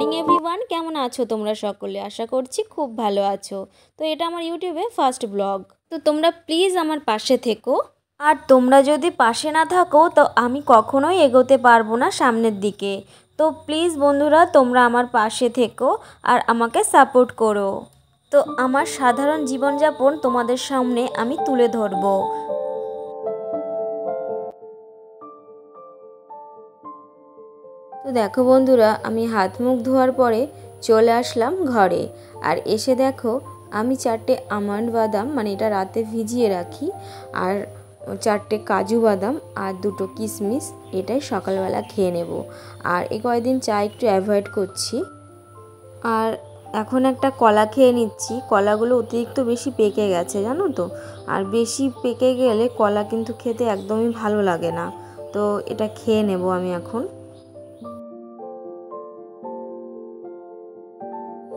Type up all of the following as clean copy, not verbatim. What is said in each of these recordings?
Morning everyone, কেমন আছো তোমরা সকলে? আশা করছি খুব ভালো আছো। তো এটা আমার ইউটিউবে ফার্স্ট ব্লগ। তো তোমরা প্লিজ আমার পাশে থেকো। আর তোমরা যদি পাশে না থাকো তো আমি কখনোই এগোতে পারবো না সামনের দিকে। তো প্লিজ বন্ধুরা, তোমরা আমার পাশে থেকো আর আমাকে সাপোর্ট করো। তো আমার সাধারণ জীবনযাপন তোমাদের সামনে আমি তুলে ধরবো। তো দেখো বন্ধুরা, আমি হাত মুখ ধোয়ার পরে চলে আসলাম ঘরে। আর এসে দেখো আমি 4টে আমন্ড বাদাম, মানে এটা রাতে ভিজিয়ে রাখি, আর 4টে কাজু বাদাম আর 2টো কিশমিশ, এটাই সকালবেলা খেয়ে নেব। আর এই কয়েকদিন চা একটু অ্যাভয়েড করছি। আর এখন একটা কলা খেয়ে নিচ্ছি। কলাগুলো অতিরিক্ত বেশি পেকে গেছে জানো তো। আর বেশি পেকে গেলে কলা কিন্তু খেতে একদমই ভালো লাগে না। তো এটা খেয়ে নেব আমি এখন।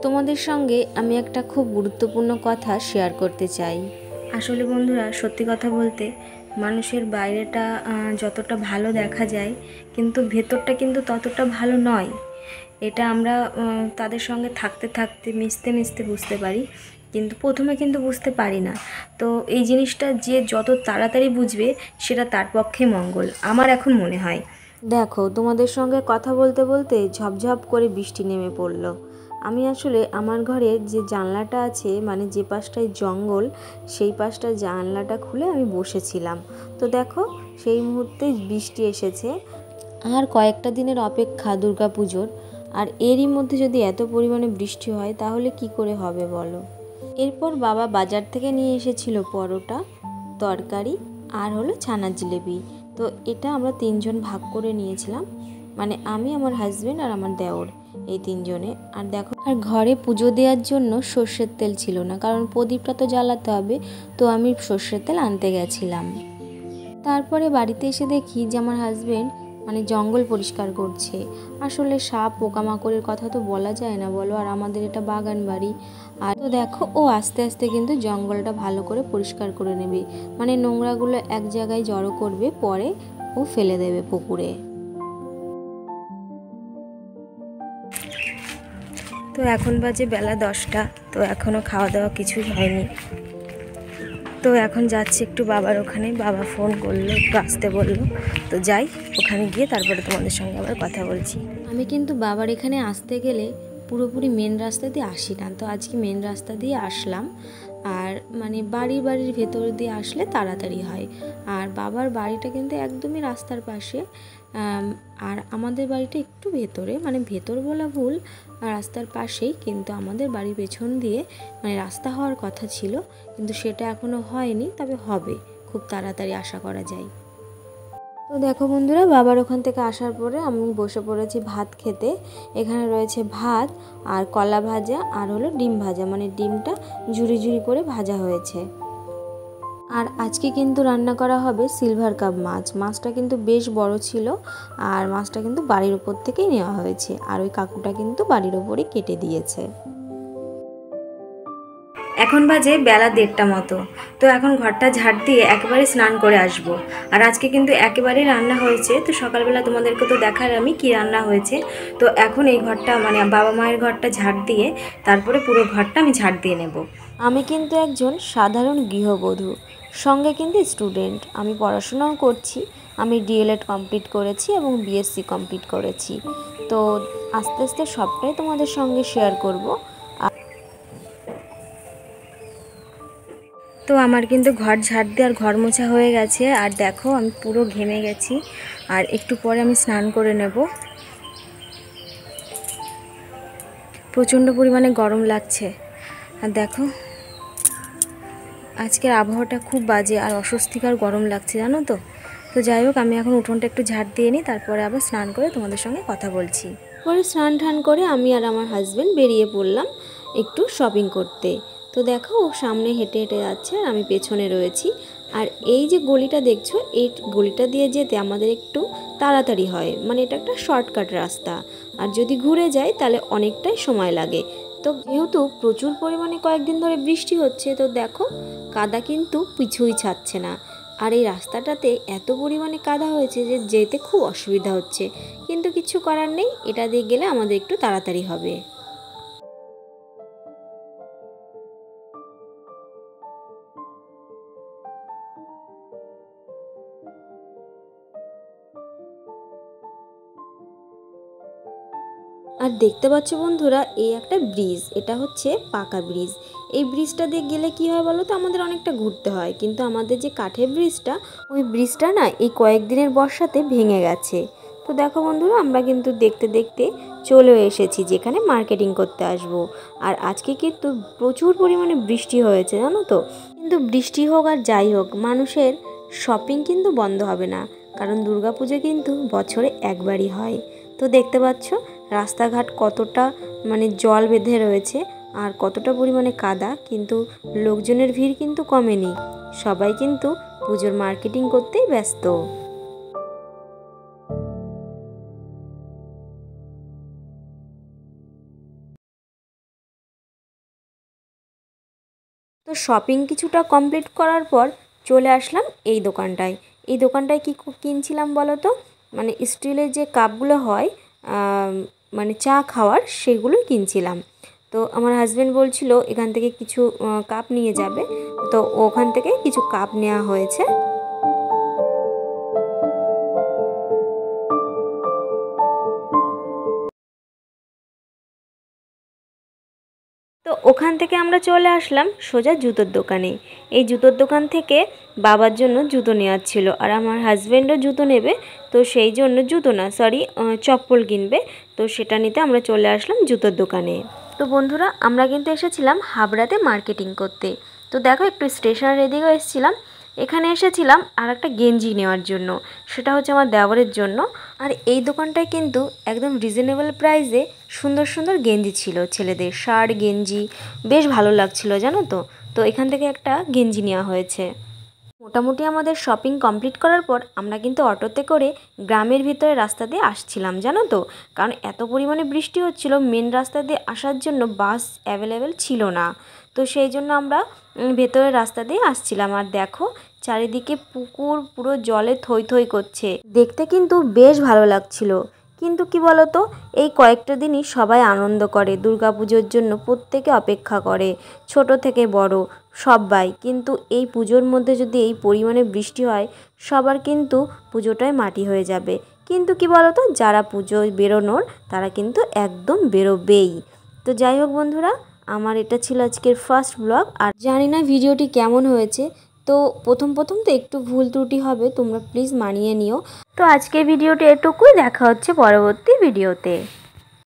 তোমাদের সঙ্গে আমি একটা খুব গুরুত্বপূর্ণ কথা শেয়ার করতে চাই। আসলে বন্ধুরা, সত্যি কথা বলতে মানুষের বাইরেটা যতটা ভালো দেখা যায়, কিন্তু ভেতরটা কিন্তু ততটা ভালো নয়। এটা আমরা তাদের সঙ্গে থাকতে থাকতে মিশতে মিশতে বুঝতে পারি, কিন্তু প্রথমে কিন্তু বুঝতে পারি না। তো এই জিনিসটা যে যত তাড়াতাড়ি বুঝবে সেটা তার পক্ষে মঙ্গল, আমার এখন মনে হয়। দেখো, তোমাদের সঙ্গে কথা বলতে বলতে ঝপঝপ করে বৃষ্টি নেমে পড়লো। আমি আসলে আমার ঘরের যে জানলাটা আছে, মানে যে পাশটায় জঙ্গল, সেই পাশটা জানলাটা খুলে আমি বসেছিলাম। তো দেখো সেই মুহূর্তে বৃষ্টি এসেছে। আর কয়েকটা দিনের অপেক্ষা দুর্গাপুজোর, আর এরই মধ্যে যদি এত পরিমাণে বৃষ্টি হয় তাহলে কি করে হবে বলো। এরপর বাবা বাজার থেকে নিয়ে এসেছিল পরোটা, তরকারি আর হলো ছানার জিলেবি। তো এটা আমরা 3জন ভাগ করে নিয়েছিলাম, মানে আমি, আমার হাজব্যান্ড আর আমার দেওর, এই 3জনে। আর দেখো, আর ঘরে পুজো দেওয়ার জন্য সর্ষের তেল ছিল না, কারণ প্রদীপটা তো জ্বালাতে হবে। তো আমি সর্ষের তেল আনতে গেছিলাম। তারপরে বাড়িতে এসে দেখি যে আমার হাজব্যান্ড মানে জঙ্গল পরিষ্কার করছে। আসলে সাপ পোকামাকড়ের কথা তো বলা যায় না বলো, আর আমাদের এটা বাগান বাড়ি। আর তো দেখো, ও আস্তে আস্তে কিন্তু জঙ্গলটা ভালো করে পরিষ্কার করে নেবে, মানে নোংরাগুলো এক জায়গায় জড়ো করবে, পরে ও ফেলে দেবে পুকুরে। তো এখন বাজে বেলা 10টা। তো এখনও খাওয়া দাওয়া কিছুই হয়নি। তো এখন যাচ্ছি একটু বাবার ওখানে। বাবা ফোন করলো, একটু আসতে বললো। তো যাই, ওখানে গিয়ে তারপরে তোমাদের সঙ্গে আবার কথা বলছি। আমি কিন্তু বাবার এখানে আসতে গেলে পুরোপুরি মেন রাস্তা দিয়ে আসি না। তো আজকে মেন রাস্তা দিয়ে আসলাম। আর মানে বাড়ির ভেতর দিয়ে আসলে তাড়াতাড়ি হয়। আর বাবার বাড়িটা কিন্তু একদমই রাস্তার পাশে। আর আমাদের বাড়িটা একটু ভেতরে, মানে ভেতর বলা ভুল, রাস্তার পাশেই। কিন্তু আমাদের বাড়ির পেছন দিয়ে মানে রাস্তা হওয়ার কথা ছিল, কিন্তু সেটা এখনও হয়নি, তবে হবে, খুব তাড়াতাড়ি আশা করা যায়। তো দেখো বন্ধুরা, বাবার ওখান থেকে আসার পরে আমি বসে পড়েছি ভাত খেতে। এখানে রয়েছে ভাত আর কলা ভাজা আর হলো ডিম ভাজা, মানে ডিমটা ঝুরি ঝুরি করে ভাজা হয়েছে। আর আজকে কিন্তু রান্না করা হবে সিলভার কাপ মাছ। মাছটা কিন্তু বেশ বড় ছিল, আর মাছটা কিন্তু বাড়ির ওপর থেকেই নেওয়া হয়েছে, আর ওই কাকুটা কিন্তু বাড়ির ওপরই কেটে দিয়েছে। এখন বাজে বেলা 1:30 মতো। তো এখন ঘরটা ঝাড় দিয়ে একেবারে স্নান করে আসব। আর আজকে কিন্তু একেবারেই রান্না হয়েছে। তো সকালবেলা তোমাদেরকে তো দেখার আমি কি রান্না হয়েছে। তো এখন এই ঘরটা, মানে বাবা মায়ের ঘরটা ঝাড় দিয়ে তারপরে পুরো ঘরটা আমি ঝাড় দিয়ে নেব। আমি কিন্তু একজন সাধারণ গৃহবধূ, সঙ্গে কিন্তু স্টুডেন্ট। আমি পড়াশোনাও করছি। আমি ডিএলএড কমপ্লিট করেছি এবং বিএসসি কমপ্লিট করেছি। তো আস্তে আস্তে সবটাই তোমাদের সঙ্গে শেয়ার করব। তো আমার কিন্তু ঘর ঝাড় দিয়ে আর ঘর মোছা হয়ে গেছে। আর দেখো, আমি পুরো ঘেমে গেছি। আর একটু পরে আমি স্নান করে নেব। প্রচণ্ড পরিমাণে গরম লাগছে। আর দেখো, আজকের আবহাওয়াটা খুব বাজে আর অস্বস্তিকর গরম লাগছে জানো তো। তো যাই হোক, আমি এখন উঠোনটা একটু ঝাড় দিয়ে নিই, তারপরে আবার স্নান করে তোমাদের সঙ্গে কথা বলছি। পরে স্নান টান করে আমি আর আমার হাজব্যান্ড বেরিয়ে পড়লাম একটু শপিং করতে। তো দেখো, ও সামনে হেঁটে হেঁটে যাচ্ছে আর আমি পেছনে রয়েছি। আর এই যে গলিটা দেখছো, এই গলিটা দিয়ে যেতে আমাদের একটু তাড়াতাড়ি হয়, মানে এটা একটা শর্টকাট রাস্তা। আর যদি ঘুরে যাই তাহলে অনেকটাই সময় লাগে। তো যেহেতু প্রচুর পরিমাণে কয়েকদিন ধরে বৃষ্টি হচ্ছে, তো দেখো কাদা কিন্তু পিছুই ছাড়ছে না। আর এই রাস্তাটাতে এত পরিমাণে কাদা হয়েছে যে যেতে খুব অসুবিধা হচ্ছে, কিন্তু কিছু করার নেই, এটা দিয়ে গেলে আমাদের একটু তাড়াতাড়ি হবে। আর দেখতে পাচ্ছ বন্ধুরা, এই একটা ব্রিজ, এটা হচ্ছে পাকা ব্রিজ। এই ব্রিজটা দিয়ে গেলে কি হয় বলো তো, আমাদের অনেকটা ঘুরতে হয়, কিন্তু আমাদের যে কাঠের ব্রিজটা, ওই ব্রিজটা না এই কয়েকদিনের বর্ষাতে ভেঙে গেছে। তো দেখো বন্ধুরা, আমরা কিন্তু দেখতে দেখতে চলে এসেছি যেখানে মার্কেটিং করতে আসব। আর আজকে কিন্তু প্রচুর পরিমাণে বৃষ্টি হয়েছে জানো তো। কিন্তু বৃষ্টি হোক আর যাই হোক, মানুষের শপিং কিন্তু বন্ধ হবে না, কারণ দুর্গাপুজো কিন্তু বছরে একবারই হয়। তো দেখতে পাচ্ছ রাস্তাঘাট কতটা জল বেঁধে রয়েছে আর কতটা পরিমাণে কাদা, কিন্তু লোকজনের ভিড় কিন্তু কমেনি, সবাই কিন্তু পুজোর মার্কেটিং করতেই ব্যস্ত। তো শপিং কিছুটা কমপ্লিট করার পর চলে আসলাম এই দোকানটায়। এই দোকানটায় কি কিনছিলাম বলো তো, স্টিলের যে কাপগুলো হয় চা খাওয়ার, সেগুলো কিনছিলাম। তো আমার হাজব্যান্ড বলছিল এখান থেকে কিছু কাপ নিয়ে যাবে, তো ওখান থেকে কিছু কাপ নেওয়া হয়েছে। তো ওখান থেকে আমরা চলে আসলাম সোজা জুতোর দোকানে। এই জুতোর দোকান থেকে বাবার জন্য জুতো নেওয়ার ছিল, আর আমার হাজব্যান্ডও জুতো নেবে, তো সেই জন্য জুতো না সরি চপ্পল কিনবে, তো সেটা নিতে আমরা চলে আসলাম জুতোর দোকানে। তো বন্ধুরা, আমরা কিন্তু এসেছিলাম হাবড়াতে মার্কেটিং করতে। তো দেখো, একটু স্টেশনারি দিকেও এসেছিলাম। এখানে এসেছিলাম আর একটা গেঞ্জি নেওয়ার জন্য, সেটা হচ্ছে আমার দেওরের জন্য। আর এই দোকানটায় কিন্তু একদম রিজনেবল প্রাইসে সুন্দর সুন্দর গেঞ্জি ছিল, ছেলেদের শার্ট গেঞ্জি, বেশ ভালো লাগছিল জানো তো। তো এখান থেকে একটা গেঞ্জি নেওয়া হয়েছে। মোটামুটি আমাদের শপিং কমপ্লিট করার পর আমরা কিন্তু অটোতে করে গ্রামের ভিতরে রাস্তা দিয়ে আসছিলাম জানো তো, কারণ এত পরিমাণে বৃষ্টি হচ্ছিল, মেন রাস্তা দিয়ে আসার জন্য বাস অ্যাভেলেবেল ছিল না। তো সেই জন্য আমরা ভেতরের রাস্তা দিয়ে আসছিলাম। আর দেখো, চারিদিকে পুকুর পুরো জলে থই থই করছে, দেখতে কিন্তু বেশ ভালো লাগছিল। কিন্তু কি বলতো, এই কয়েকটা দিনই সবাই আনন্দ করে, দুর্গাপুজোর জন্য প্রত্যেকে অপেক্ষা করে, ছোট থেকে বড় সবাই। কিন্তু এই পুজোর মধ্যে যদি এই পরিমাণে বৃষ্টি হয়, সবার কিন্তু পুজোটাই মাটি হয়ে যাবে। কিন্তু কি বলতো, যারা পুজোয় বেরোনোর তারা কিন্তু একদম বেরোবেই। তো যাই হোক বন্ধুরা, আমার এটা ছিল আজকের ফার্স্ট ব্লগ। আর জানি না ভিডিওটি কেমন হয়েছে, তো প্রথম তো একটু ভুল ত্রুটি হবে, তোমরা প্লিজ মানিয়ে নিও। তো আজকের ভিডিওটি এটুকুই, দেখা হচ্ছে পরবর্তী ভিডিওতে।